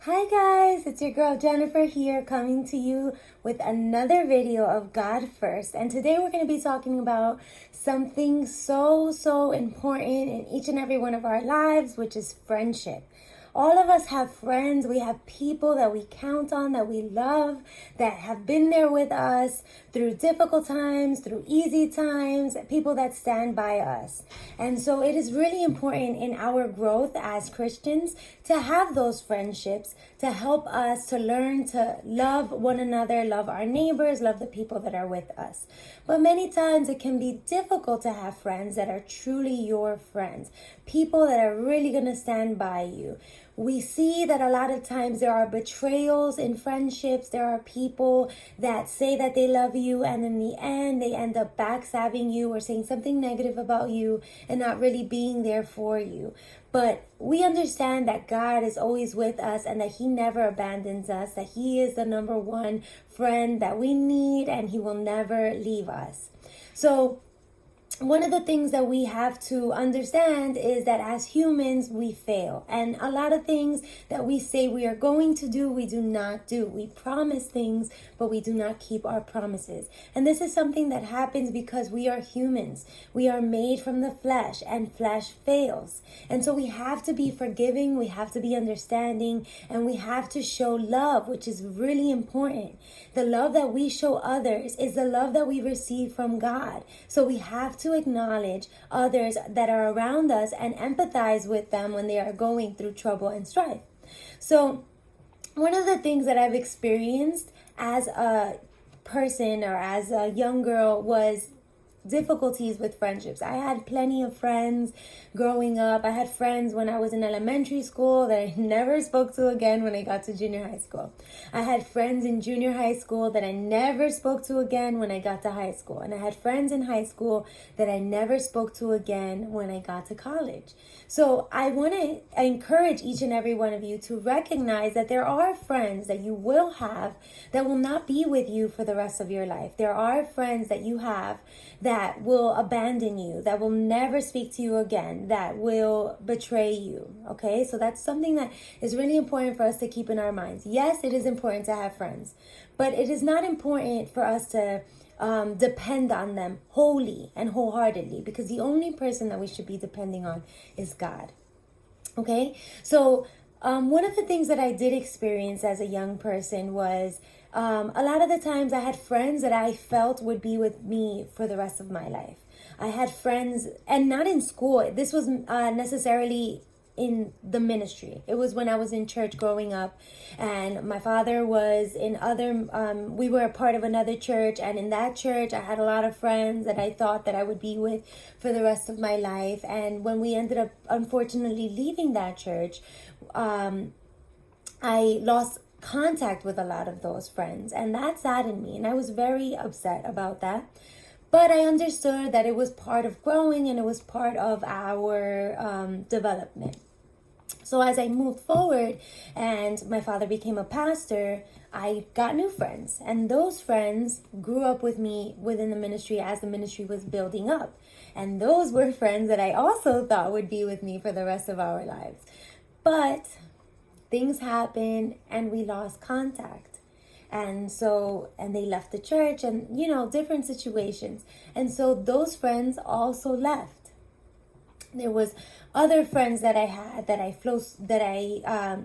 Hi guys, it's your girl Jennifer here coming to you with another video of God First. And today we're going to be talking about something so important in each and every one of our lives, which is friendship. All of us have friends. We have people that we count on, that we love, that have been there with us through difficult times, through easy times, people that stand by us. And so it is really important in our growth as Christians to have those friendships to help us to learn to love one another, love our neighbors, love the people that are with us. But many times it can be difficult to have friends that are truly your friends, people that are really going to stand by you. We see that a lot of times there are betrayals in friendships. There are people that say that they love you, and in the end, they end up backstabbing you or saying something negative about you and not really being there for you. But we understand that God is always with us and that He never abandons us, that He is the number one friend that we need, and He will never leave us. So one of the things that we have to understand is that as humans, we fail. And a lot of things that we say we are going to do, we do not do. We promise things, but we do not keep our promises. And this is something that happens because we are humans. We are made from the flesh, and flesh fails. And so we have to be forgiving, we have to be understanding, and we have to show love, which is really important. The love that we show others is the love that we receive from God. So we have to acknowledge others that are around us and empathize with them when they are going through trouble and strife. So one of the things that I've experienced as a person or as a young girl was difficulties with friendships. I had plenty of friends growing up. I had friends when I was in elementary school that I never spoke to again when I got to junior high school. I had friends in junior high school that I never spoke to again when I got to high school. And I had friends in high school that I never spoke to again when I got to college. So I want to encourage each and every one of you to recognize that there are friends that you will have that will not be with you for the rest of your life. There are friends that you have that will abandon you, that will never speak to you again, that will betray you. Okay, so that's something that is really important for us to keep in our minds. Yes, it is important to have friends, but it is not important for us to depend on them wholly and wholeheartedly, because the only person that we should be depending on is God. Okay, so one of the things that I did experience as a young person was a lot of the times I had friends that I felt would be with me for the rest of my life. I had friends, and not in school. This was necessarily in the ministry. It was when I was in church growing up, and my father was in we were a part of another church, and in that church I had a lot of friends that I thought that I would be with for the rest of my life. And when we ended up unfortunately leaving that church, I lost contact with a lot of those friends, and that saddened me, and I was very upset about that. But I understood that it was part of growing, and it was part of our development. So as I moved forward and my father became a pastor, I got new friends, and those friends grew up with me within the ministry as the ministry was building up. And those were friends that I also thought would be with me for the rest of our lives. But things happened and we lost contact. And they left the church, and, different situations. And so those friends also left. There was other friends that I had that I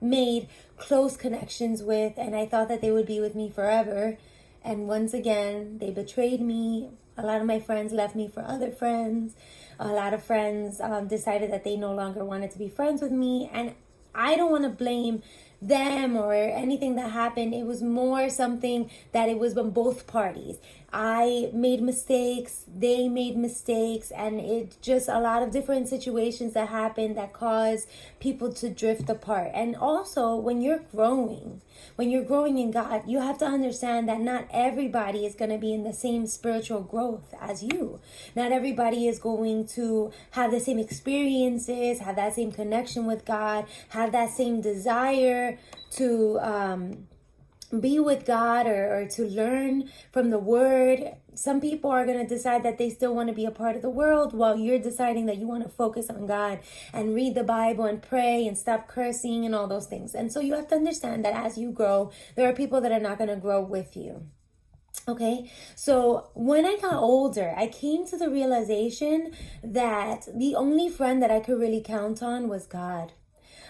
made close connections with, and I thought that they would be with me forever. And once again, they betrayed me. A lot of my friends left me for other friends. A lot of friends decided that they no longer wanted to be friends with me. And I don't want to blame them or anything that happened. It was more something that it was on both parties. I made mistakes, they made mistakes, and it just a lot of different situations that happened that caused people to drift apart. And also, when you're growing in God, you have to understand that not everybody is going to be in the same spiritual growth as you. Not everybody is going to have the same experiences, have that same connection with God, have that same desire to be with God or to learn from the word. Some people are going to decide that they still want to be a part of the world, while you're deciding that you want to focus on God and read the Bible and pray and stop cursing and all those things. And so you have to understand that as you grow, there are people that are not going to grow with you. Okay, so when I got older, I came to the realization that the only friend that I could really count on was God.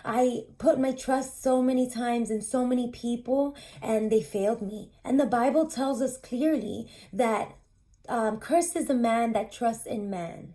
I put my trust so many times in so many people, and they failed me. And the Bible tells us clearly that cursed is the man that trusts in man.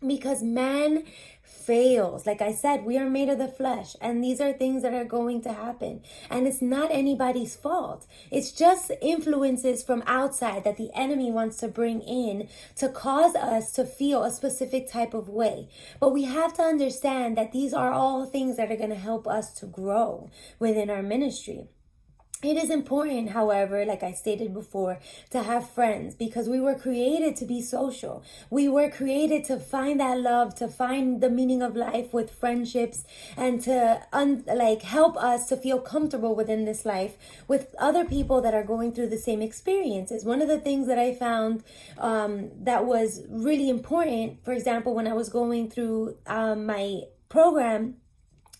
Because man fails. Like I said, we are made of the flesh, and these are things that are going to happen. And it's not anybody's fault. It's just influences from outside that the enemy wants to bring in to cause us to feel a specific type of way. But we have to understand that these are all things that are going to help us to grow within our ministry. It is important, however, like I stated before, to have friends, because we were created to be social. We were created to find that love, to find the meaning of life with friendships, and to help us to feel comfortable within this life with other people that are going through the same experiences. One of the things that I found that was really important, for example, when I was going through my program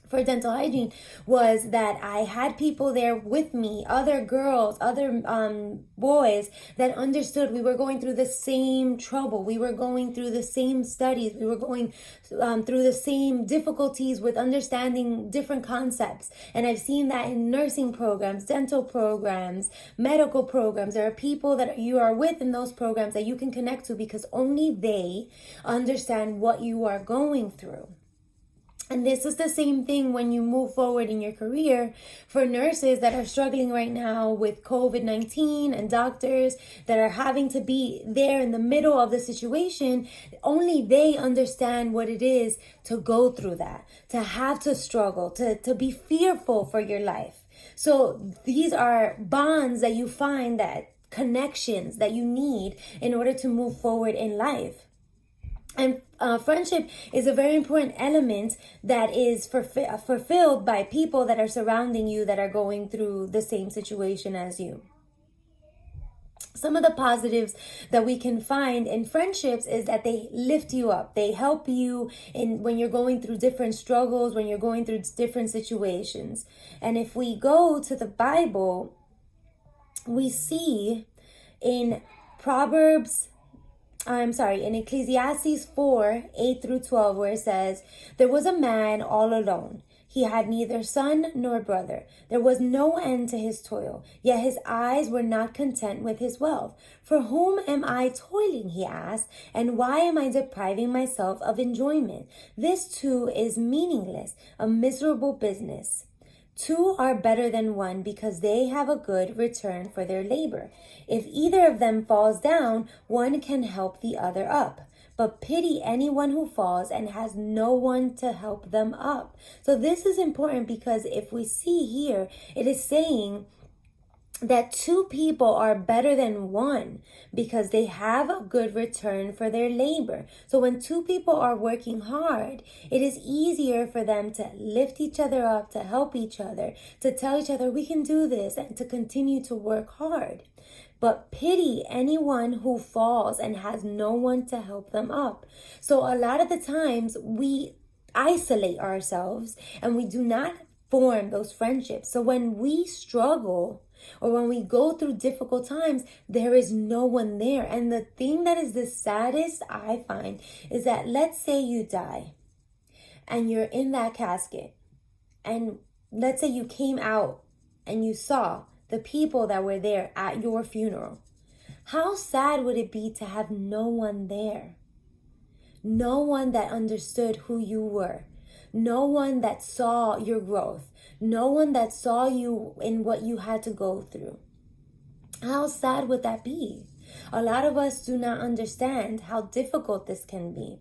for dental hygiene, was that I had people there with me, other girls, other boys that understood we were going through the same trouble. We were going through the same studies. We were going through the same difficulties with understanding different concepts. And I've seen that in nursing programs, dental programs, medical programs. There are people that you are with in those programs that you can connect to, because only they understand what you are going through. And this is the same thing when you move forward in your career for nurses that are struggling right now with COVID-19, and doctors that are having to be there in the middle of the situation. Only they understand what it is to go through that, to have to struggle, to be fearful for your life. So these are bonds that you find, that connections that you need in order to move forward in life. And friendship is a very important element that is fulfilled by people that are surrounding you, that are going through the same situation as you. Some of the positives that we can find in friendships is that they lift you up. They help you when you're going through different struggles, when you're going through different situations. And if we go to the Bible, we see in in Ecclesiastes 4, 8 through 12, where it says, "There was a man all alone. He had neither son nor brother. There was no end to his toil, yet his eyes were not content with his wealth. For whom am I toiling, he asked, and why am I depriving myself of enjoyment? This too is meaningless, a miserable business. Two are better than one, because they have a good return for their labor. If either of them falls down, one can help the other up. But pity anyone who falls and has no one to help them up." So this is important, because if we see here, it is saying that two people are better than one because they have a good return for their labor. So when two people are working hard, it is easier for them to lift each other up, to help each other, to tell each other we can do this, and to continue to work hard. But pity anyone who falls and has no one to help them up. So a lot of the times we isolate ourselves and we do not form those friendships. So when we struggle, or when we go through difficult times, there is no one there. And the thing that is the saddest, I find, is that let's say you die and you're in that casket, and let's say you came out and you saw the people that were there at your funeral. How sad would it be to have no one there? No one that understood who you were. No one that saw your growth. No one that saw you in what you had to go through. How sad would that be? A lot of us do not understand how difficult this can be.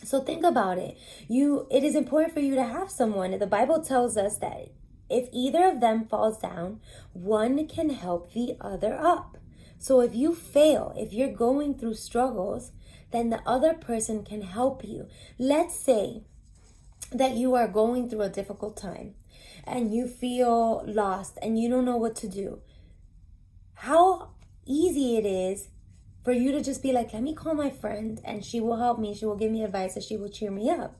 So think about it. It is important for you to have someone. The Bible tells us that if either of them falls down, one can help the other up. So if you fail, if you're going through struggles, then the other person can help you. Let's say that you are going through a difficult time and you feel lost and you don't know what to do, how easy it is for you to just be like, let me call my friend and she will help me. She will give me advice and she will cheer me up.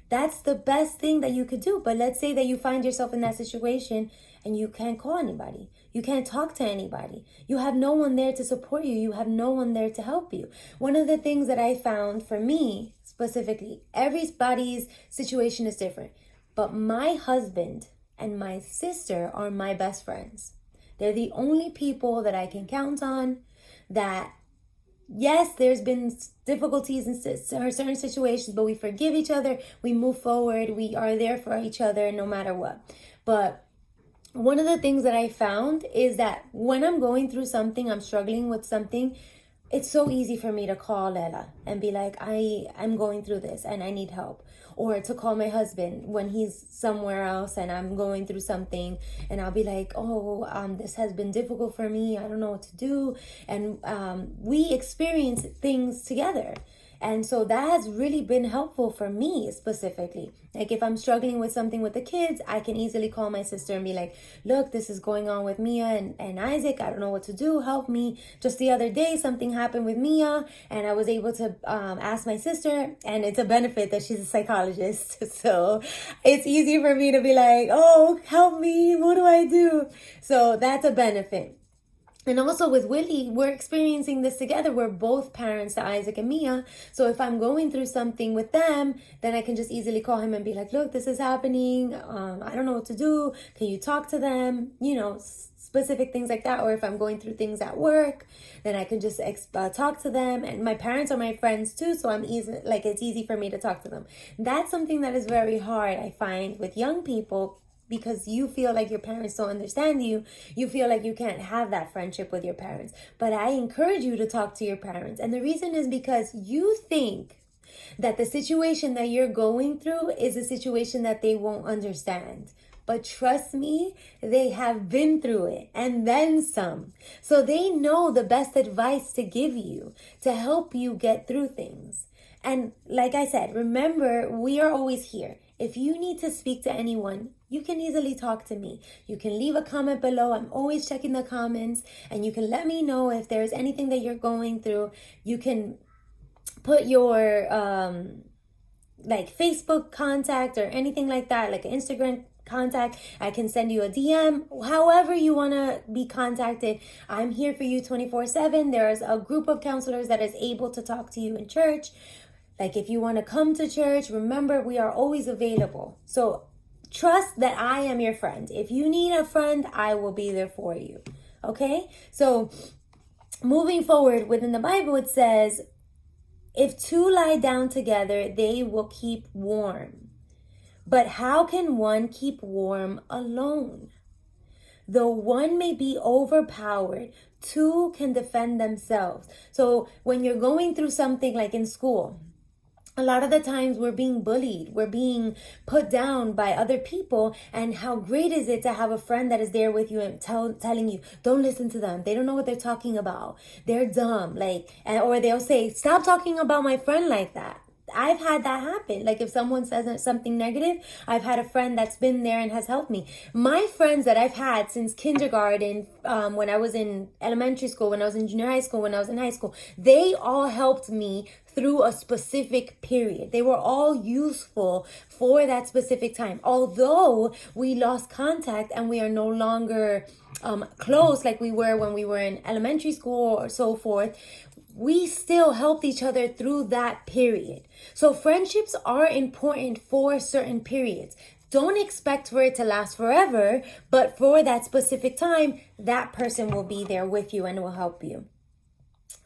That's the best thing that you could do. But let's say that you find yourself in that situation and you can't call anybody. You can't talk to anybody. You have no one there to support you. You have no one there to help you. One of the things that I found for me specifically, everybody's situation is different. But my husband and my sister are my best friends. They're the only people that I can count on that, yes, there's been difficulties in certain situations, but we forgive each other. We move forward. We are there for each other no matter what. But one of the things that I found is that when I'm going through something, I'm struggling with something, it's so easy for me to call Ella and be like, I'm going through this and I need help. Or to call my husband when he's somewhere else and I'm going through something and I'll be like, this has been difficult for me. I don't know what to do. And we experience things together. And so that has really been helpful for me specifically. Like if I'm struggling with something with the kids, I can easily call my sister and be like, look, this is going on with Mia and Isaac. I don't know what to do. Help me. Just the other day, something happened with Mia and I was able to ask my sister, and it's a benefit that she's a psychologist. So it's easy for me to be like, oh, help me. What do I do? So that's a benefit. And also with Willie, we're experiencing this together. We're both parents to Isaac and Mia. So if I'm going through something with them, then I can just easily call him and be like, look, this is happening. I don't know what to do. Can you talk to them? Specific things like that. Or if I'm going through things at work, then I can just talk to them. And my parents are my friends too. So it's easy for me to talk to them. That's something that is very hard, I find, with young people, because you feel like your parents don't understand you. You feel like you can't have that friendship with your parents. But I encourage you to talk to your parents. And the reason is because you think that the situation that you're going through is a situation that they won't understand. But trust me, they have been through it and then some. So they know the best advice to give you to help you get through things. And like I said, remember, we are always here. If you need to speak to anyone, you can easily talk to me. You can leave a comment below. I'm always checking the comments, and you can let me know if there's anything that you're going through. You can put your Facebook contact or anything like that, like an Instagram contact. I can send you a DM. However you want to be contacted, I'm here for you 24/7. There's a group of counselors that is able to talk to you in church. Like if you want to come to church, remember, we are always available. So trust that I am your friend. If you need a friend, I will be there for you. Okay? So moving forward, within the Bible, it says, if two lie down together, they will keep warm. But how can one keep warm alone? Though one may be overpowered, two can defend themselves. So when you're going through something like in school, a lot of the times we're being bullied, we're being put down by other people, and how great is it to have a friend that is there with you and telling you, don't listen to them. They don't know what they're talking about. They're dumb. Or they'll say, stop talking about my friend like that. I've had that happen. Like if someone says something negative, I've had a friend that's been there and has helped me. My friends that I've had since kindergarten, when I was in elementary school, when I was in junior high school, when I was in high school, they all helped me through a specific period. They were all useful for that specific time. Although we lost contact and we are no longer close like we were when we were in elementary school or so forth, we still helped each other through that period. So friendships are important for certain periods. Don't expect for it to last forever, but for that specific time, that person will be there with you and will help you.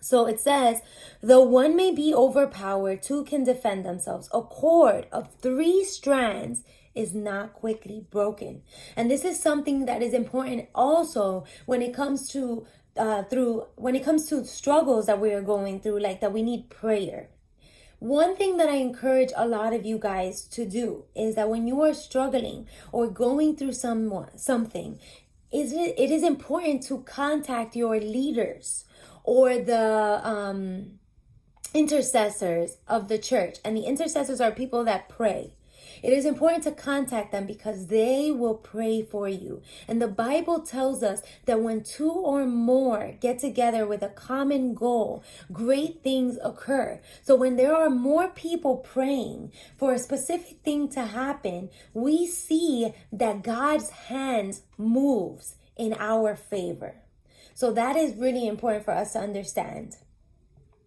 So it says, though one may be overpowered, two can defend themselves. A cord of 3 strands is not quickly broken. And this is something that is important also when it comes to struggles that we are going through, like that we need prayer. One thing that I encourage a lot of you guys to do is that when you are struggling or going through something, it is important to contact your leaders or the intercessors of the church. And the intercessors are people that pray. It is important to contact them because they will pray for you. And the Bible tells us that when two or more get together with a common goal, great things occur. So when there are more people praying for a specific thing to happen, we see that God's hand moves in our favor. So that is really important for us to understand.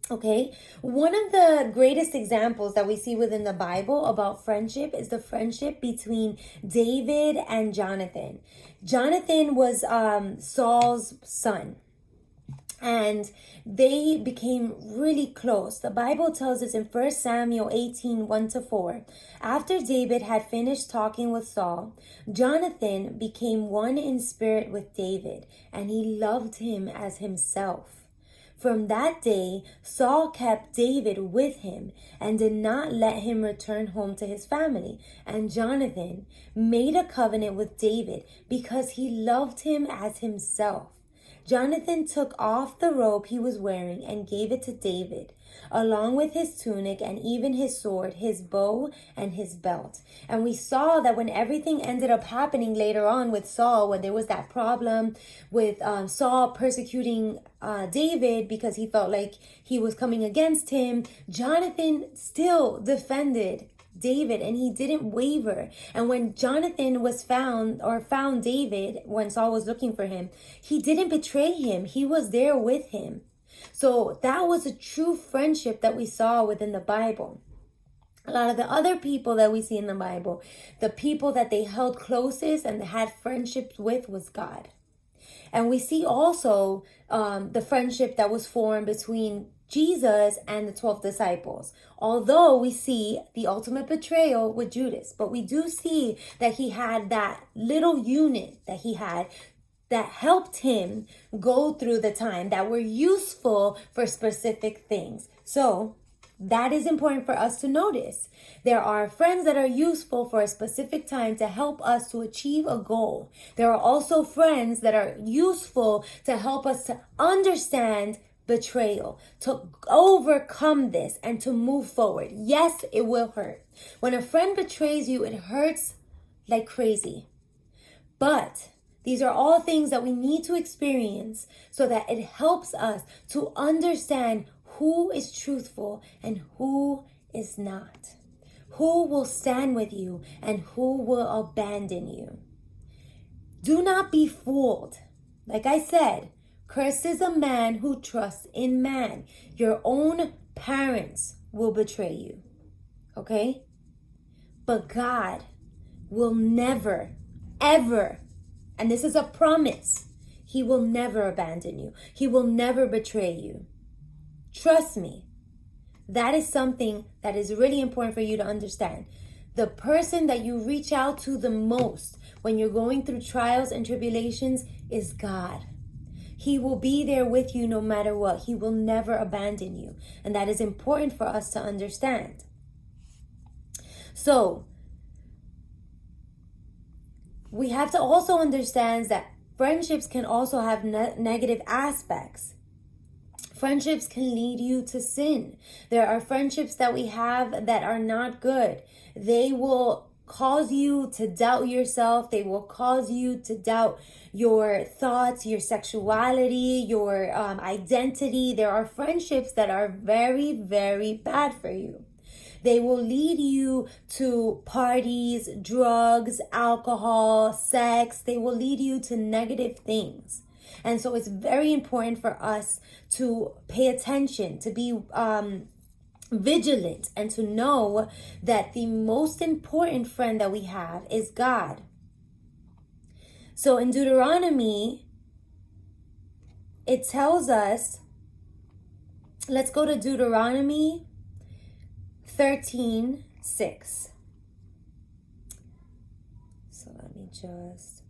Okay, one of the greatest examples that we see within the Bible about friendship is the friendship between David and Jonathan. Jonathan was Saul's son, and they became really close. The Bible tells us in 1 Samuel 18, 1-4, after David had finished talking with Saul, Jonathan became one in spirit with David, and he loved him as himself. From that day, Saul kept David with him and did not let him return home to his family. And Jonathan made a covenant with David because he loved him as himself. Jonathan took off the robe he was wearing and gave it to David, along with his tunic and even his sword, his bow, and his belt. And we saw that when everything ended up happening later on with Saul, when there was that problem with Saul persecuting David because he felt like he was coming against him, Jonathan still defended David, and he didn't waver. And when Jonathan was found David, when Saul was looking for him, he didn't betray him. He was there with him. So that was a true friendship that we saw within the Bible. A lot of the other people that we see in the Bible, the people that they held closest and had friendships with was God. And we see also the friendship that was formed between Jesus and the 12 disciples. Although we see the ultimate betrayal with Judas, but we do see that he had that little unit that he had that helped him go through the time, that were useful for specific things. So that is important for us to notice. There are friends that are useful for a specific time to help us to achieve a goal. There are also friends that are useful to help us to understand betrayal, to overcome this and to move forward. Yes, it will hurt. When a friend betrays you, it hurts like crazy. But these are all things that we need to experience so that it helps us to understand who is truthful and who is not. Who will stand with you and who will abandon you. Do not be fooled. Like I said, cursed is a man who trusts in man. Your own parents will betray you. Okay? But God will never, ever, and this is a promise, He will never abandon you. He will never betray you. Trust me. That is something that is really important for you to understand. The person that you reach out to the most when you're going through trials and tribulations is God. He will be there with you no matter what. He will never abandon you. And that is important for us to understand. So, we have to also understand that friendships can also have negative aspects. Friendships can lead you to sin. There are friendships that we have that are not good. They will cause you to doubt yourself. They will cause you to doubt your thoughts, your sexuality, your identity. There are friendships that are very, very bad for you. They will lead you to parties, drugs, alcohol, sex. They will lead you to negative things. And so it's very important for us to pay attention, to be vigilant, and to know that the most important friend that we have is God. So in Deuteronomy, it tells us, let's go to Deuteronomy 13:6. So let me just...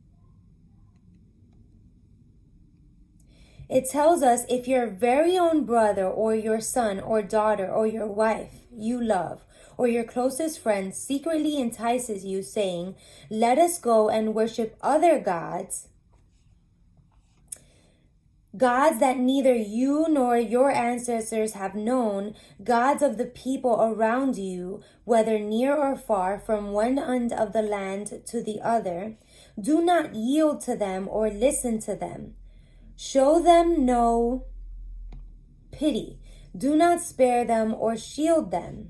It tells us, if your very own brother or your son or daughter or your wife you love or your closest friend secretly entices you, saying, let us go and worship other gods, gods that neither you nor your ancestors have known, gods of the people around you, whether near or far, from one end of the land to the other. Do not yield to them or listen to them. Show them no pity. Do not spare them or shield them.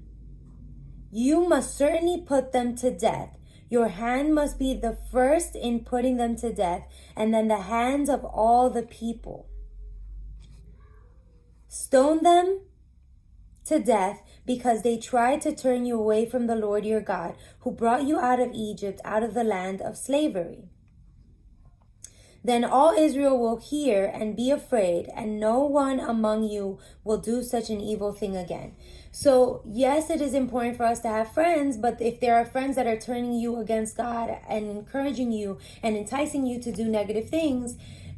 You must certainly put them to death. Your hand must be the first in putting them to death, and then the hands of all the people. Stone them to death because they tried to turn you away from the Lord your God, who brought you out of Egypt, out of the land of slavery. Then all Israel will hear and be afraid, and no one among you will do such an evil thing again. So, yes, it is important for us to have friends, but if there are friends that are turning you against God and encouraging you and enticing you to do negative things,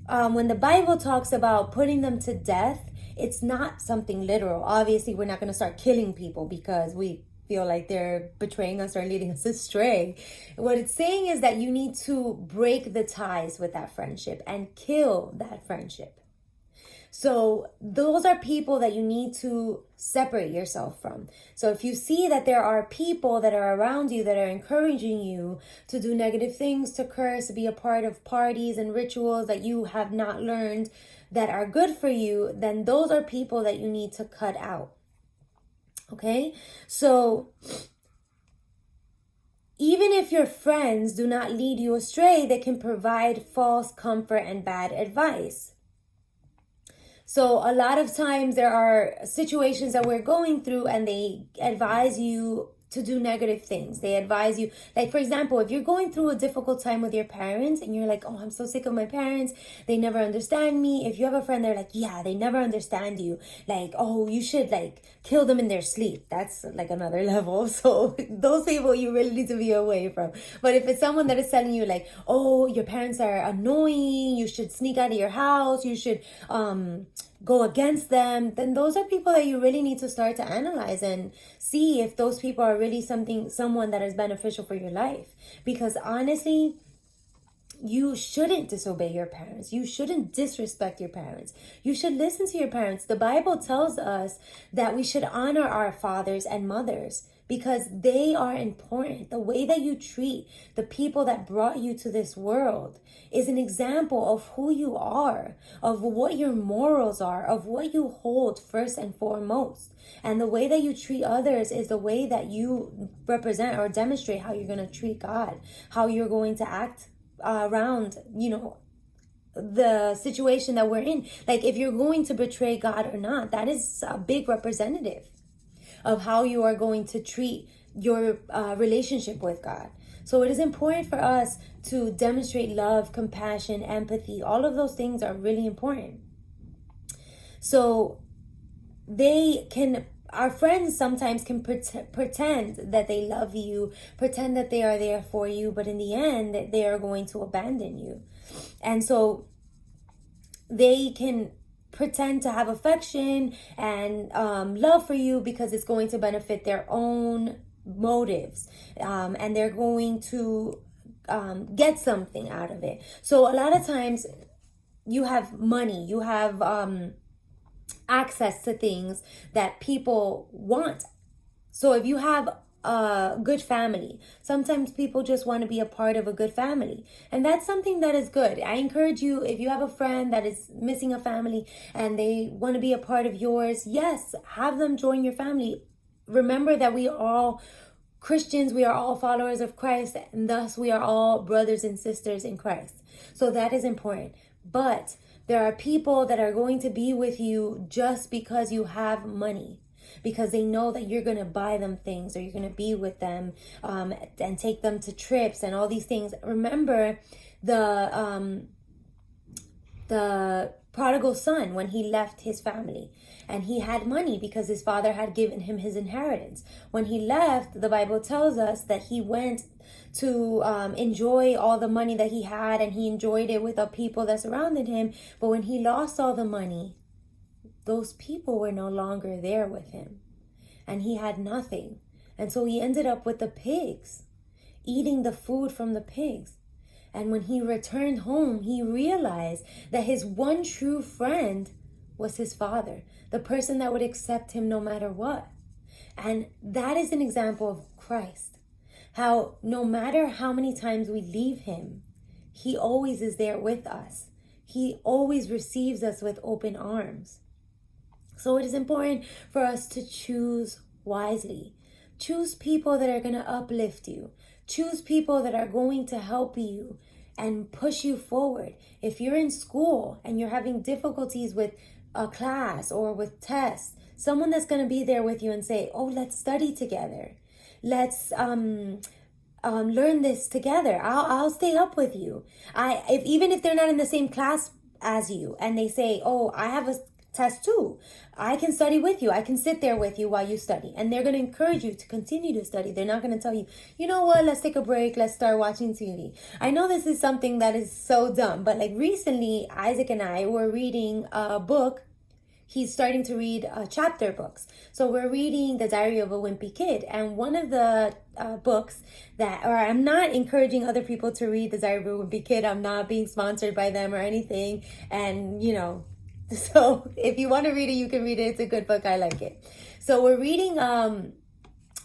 when the Bible talks about putting them to death, it's not something literal. Obviously, we're not going to start killing people because we feel like they're betraying us or leading us astray. What it's saying is that you need to break the ties with that friendship and kill that friendship. So those are people that you need to separate yourself from. So if you see that there are people that are around you that are encouraging you to do negative things, to curse, to be a part of parties and rituals that you have not learned that are good for you, then those are people that you need to cut out. Okay? So even if your friends do not lead you astray, they can provide false comfort and bad advice. So a lot of times there are situations that we're going through and they advise you to do negative things. They advise you, like, for example, if you're going through a difficult time with your parents and you're like, oh, I'm so sick of my parents, they never understand me. If you have a friend, they're like, yeah, they never understand you. Like, oh, you should like kill them in their sleep. That's like another level. So those people you really need to be away from. But if it's someone that is telling you like, oh, your parents are annoying, you should sneak out of your house, you should go against them, then those are people that you really need to start to analyze and see if those people are really someone that is beneficial for your life. Because honestly, you shouldn't disobey your parents. You shouldn't disrespect your parents. You should listen to your parents. The Bible tells us that we should honor our fathers and mothers because they are important. The way that you treat the people that brought you to this world is an example of who you are, of what your morals are, of what you hold first and foremost. And the way that you treat others is the way that you represent or demonstrate how you're going to treat God, how you're going to act around, the situation that we're in. Like if you're going to betray God or not, that is a big representative of how you are going to treat your relationship with God. So it is important for us to demonstrate love, compassion, empathy. All of those things are really important. So our friends sometimes can pretend that they love you, pretend that they are there for you, but in the end, they are going to abandon you. And so they can pretend to have affection and love for you because it's going to benefit their own motives, and they're going to get something out of it. So a lot of times you have money, you have access to things that people want. So if you have a good family, sometimes people just want to be a part of a good family, and that's something that is good. I encourage you, if you have a friend that is missing a family and they want to be a part of yours, yes, have them join your family. Remember that we are all Christians, we are all followers of Christ, and thus we are all brothers and sisters in Christ. So that is important. But there are people that are going to be with you just because you have money, because they know that you're going to buy them things, or you're going to be with them and take them to trips and all these things. Remember the prodigal son, when he left his family and he had money because his father had given him his inheritance. When he left, the Bible tells us that he went to enjoy all the money that he had, and he enjoyed it with the people that surrounded him. But when he lost all the money, those people were no longer there with him, and he had nothing. And so he ended up with the pigs, eating the food from the pigs. And when he returned home, he realized that his one true friend was his father, the person that would accept him no matter what. And that is an example of Christ. How no matter how many times we leave him, he always is there with us. He always receives us with open arms. So it is important for us to choose wisely. Choose people that are going to uplift you. Choose people that are going to help you and push you forward. If you're in school and you're having difficulties with a class or with tests, someone that's going to be there with you and say, oh, let's study together. Let's learn this together. I'll stay up with you. Even if they're not in the same class as you and they say, oh, I have a test too, I can study with you. I can sit there with you while you study. And they're going to encourage you to continue to study. They're not going to tell you, you know what, let's take a break. Let's start watching TV. I know this is something that is so dumb, but like recently, Isaac and I were reading a book. He's starting to read chapter books. So we're reading The Diary of a Wimpy Kid. And one of the books I'm not encouraging other people to read The Diary of a Wimpy Kid. I'm not being sponsored by them or anything. And, so if you want to read it, you can read it. It's a good book. I like it. So we're reading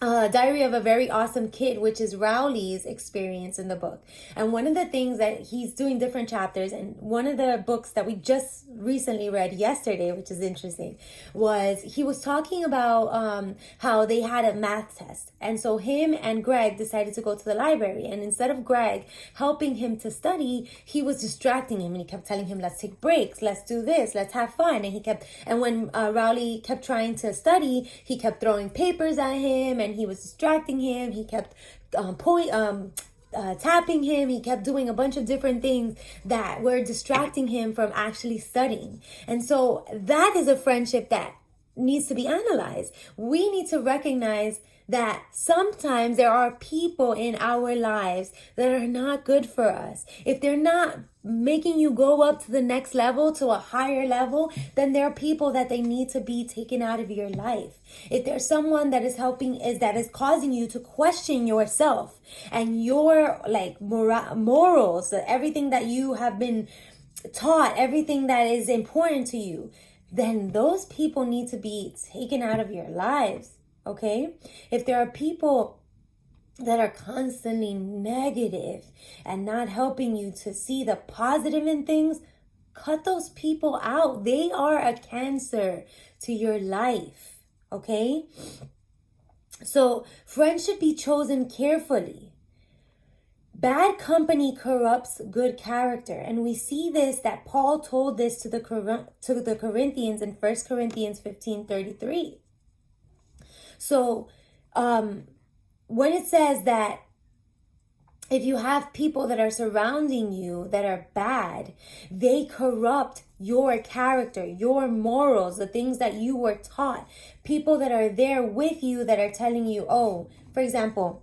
Diary of a Very Awesome Kid, which is Rowley's experience in the book. And one of the things that he's doing different chapters, and one of the books that we just recently read yesterday, which is interesting, was he was talking about how they had a math test. And so him and Greg decided to go to the library. And instead of Greg helping him to study, he was distracting him. And he kept telling him, let's take breaks, let's do this, let's have fun. And when Rowley kept trying to study, he kept throwing papers at him and he was distracting him. He kept tapping him. He kept doing a bunch of different things that were distracting him from actually studying. And so that is a friendship that needs to be analyzed. We need to recognize that sometimes there are people in our lives that are not good for us. If they're not making you go up to the next level, to a higher level, then there are people that they need to be taken out of your life. If there's someone that is that is causing you to question yourself and your morals, everything that you have been taught, everything that is important to you, then those people need to be taken out of your lives. Okay? If there are people that are constantly negative and not helping you to see the positive in things, cut those people out. They are a cancer to your life. Okay? So friends should be chosen carefully. Bad company corrupts good character. And we see this, that Paul told this to the Corinthians in 1 Corinthians 15:33. So when it says that if you have people that are surrounding you that are bad, they corrupt your character, your morals, the things that you were taught. People that are there with you that are telling you, for example,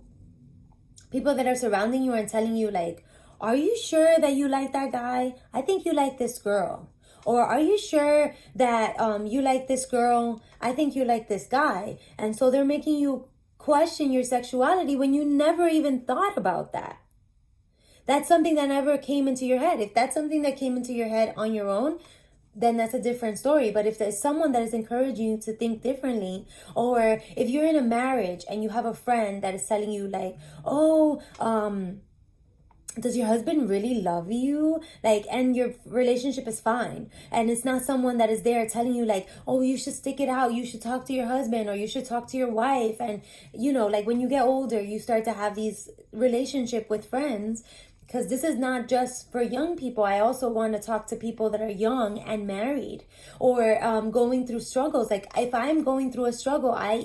people that are surrounding you and telling you like, are you sure that you like that guy? I think you like this girl. Or are you sure that you like this girl? I think you like this guy. And so they're making you question your sexuality when you never even thought about that. That's something that never came into your head. If that's something that came into your head on your own, then that's a different story. But if there's someone that is encouraging you to think differently, or if you're in a marriage and you have a friend that is telling you like, does your husband really love you? And your relationship is fine. And it's not someone that is there telling you like, you should stick it out. You should talk to your husband or you should talk to your wife. And, when you get older, you start to have these relationship with friends. Because this is not just for young people. I also want to talk to people that are young and married or going through struggles. Like if I'm going through a struggle, I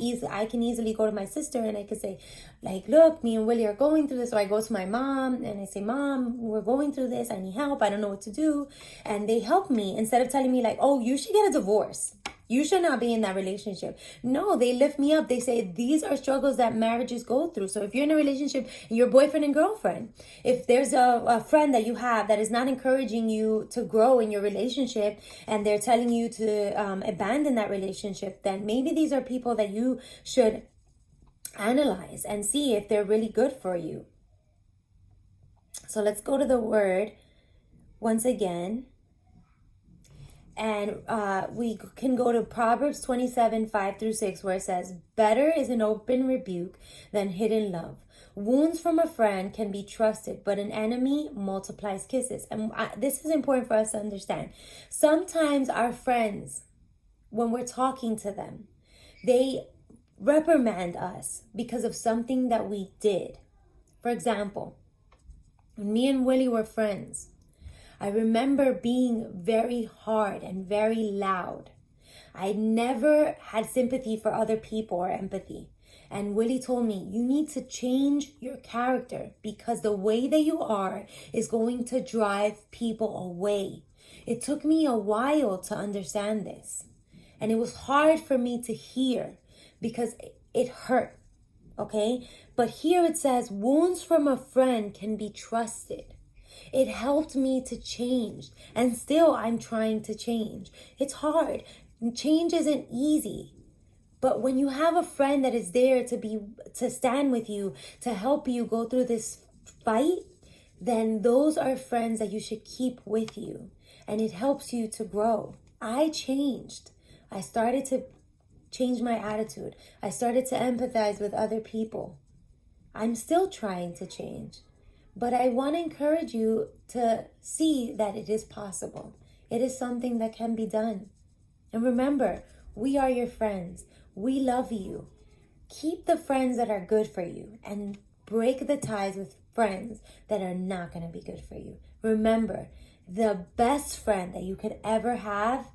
can easily go to my sister and I could say, like, look, me and Willie are going through this. So I go to my mom and I say, Mom, we're going through this. I need help. I don't know what to do. And they help me instead of telling me like, you should get a divorce. You should not be in that relationship. No, they lift me up. They say these are struggles that marriages go through. So if you're in a relationship, your boyfriend and girlfriend, if there's a friend that you have that is not encouraging you to grow in your relationship and they're telling you to abandon that relationship, then maybe these are people that you should analyze and see if they're really good for you. So let's go to the word once again. And we can go to Proverbs 27:5-6, where it says, better is an open rebuke than hidden love. Wounds from a friend can be trusted, but an enemy multiplies kisses. And this is important for us to understand. Sometimes our friends, when we're talking to them, they reprimand us because of something that we did. For example, when me and Willie were friends, I remember being very hard and very loud. I never had sympathy for other people or empathy. And Willie told me, you need to change your character because the way that you are is going to drive people away. It took me a while to understand this. And it was hard for me to hear because it hurt, okay? But here it says, wounds from a friend can be trusted. It helped me to change, and still I'm trying to change. It's hard. Change isn't easy. But when you have a friend that is there to stand with you, to help you go through this fight, then those are friends that you should keep with you. And it helps you to grow. I changed. I started to change my attitude. I started to empathize with other people. I'm still trying to change. But I want to encourage you to see that it is possible. It is something that can be done. And remember, we are your friends. We love you. Keep the friends that are good for you and break the ties with friends that are not going to be good for you. Remember, the best friend that you could ever have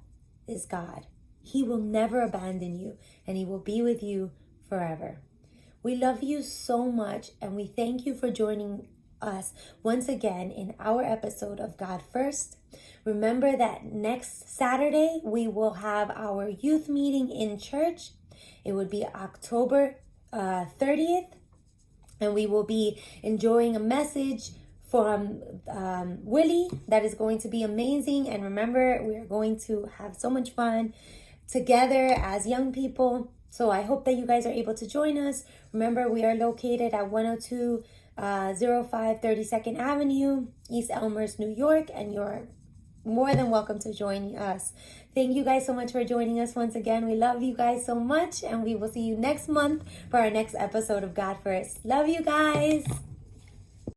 is God. He will never abandon you, and He will be with you forever. We love you so much, and we thank you for joining us once again in our episode of God First. Remember that next Saturday we will have our youth meeting in church. It would be October 30th, and we will be enjoying a message from Willie that is going to be amazing. And remember, we are going to have so much fun together as young people. So I hope that you guys are able to join us. Remember, we are located at 10205 32nd Avenue, East Elmhurst, New York, and you're more than welcome to join us. Thank you guys so much for joining us once again. We love you guys so much, and we will see you next month for our next episode of God First. Love you guys.